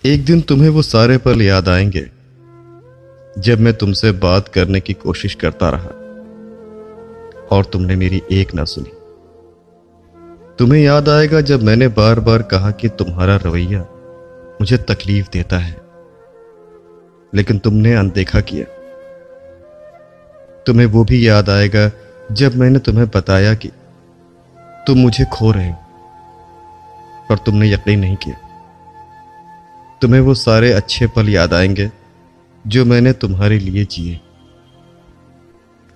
एक दिन तुम्हें वो सारे पल याद आएंगे जब मैं तुमसे बात करने की कोशिश करता रहा और तुमने मेरी एक ना सुनी। तुम्हें याद आएगा जब मैंने बार बार कहा कि तुम्हारा रवैया मुझे तकलीफ देता है, लेकिन तुमने अनदेखा किया। तुम्हें वो भी याद आएगा जब मैंने तुम्हें बताया कि तुम मुझे खो रहे हो, पर तुमने यकीन नहीं किया। तुम्हें वो सारे अच्छे पल याद आएंगे जो मैंने तुम्हारे लिए जिए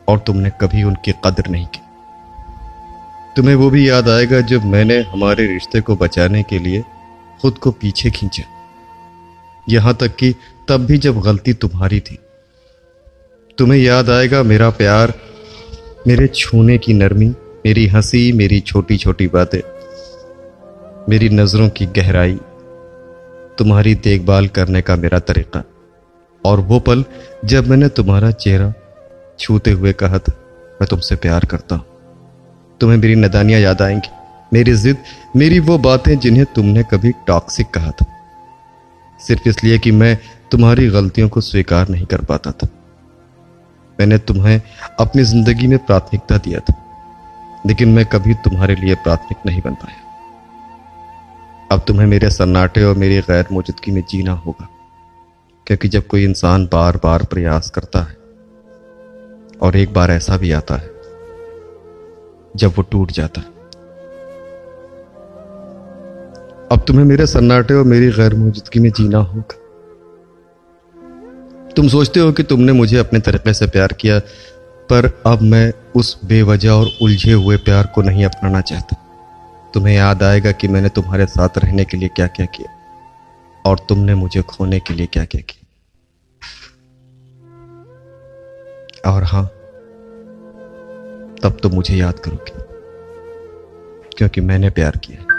और तुमने कभी उनकी कदर नहीं की। तुम्हें वो भी याद आएगा जब मैंने हमारे रिश्ते को बचाने के लिए खुद को पीछे खींचा, यहां तक कि तब भी जब गलती तुम्हारी थी। तुम्हें याद आएगा मेरा प्यार, मेरे छूने की नरमी, मेरी हंसी, मेरी छोटी छोटी बातें, मेरी नजरों की गहराई, तुम्हारी देखभाल करने का मेरा तरीका, और वो पल जब मैंने तुम्हारा चेहरा छूते हुए कहा था मैं तुमसे प्यार करता हूं। तुम्हें मेरी नादानियां याद आएंगी, मेरी जिद, मेरी वो बातें जिन्हें तुमने कभी टॉक्सिक कहा था, सिर्फ इसलिए कि मैं तुम्हारी गलतियों को स्वीकार नहीं कर पाता था। मैंने तुम्हें अपनी जिंदगी में प्राथमिकता दिया था, लेकिन मैं कभी तुम्हारे लिए प्राथमिक नहीं बन पाया। अब तुम्हें मेरे सन्नाटे और मेरी गैर मौजूदगी में जीना होगा, क्योंकि जब कोई इंसान बार बार प्रयास करता है और एक बार ऐसा भी आता है जब वो टूट जाता है। अब तुम्हें मेरे सन्नाटे और मेरी गैर मौजूदगी में जीना होगा। तुम सोचते हो कि तुमने मुझे अपने तरीके से प्यार किया, पर अब मैं उस बेवजह और उलझे हुए प्यार को नहीं अपनाना चाहता। तुम्हें याद आएगा कि मैंने तुम्हारे साथ रहने के लिए क्या क्या किया और तुमने मुझे खोने के लिए क्या क्या किया। और हां, तब तो मुझे याद करोगे, क्योंकि मैंने प्यार किया।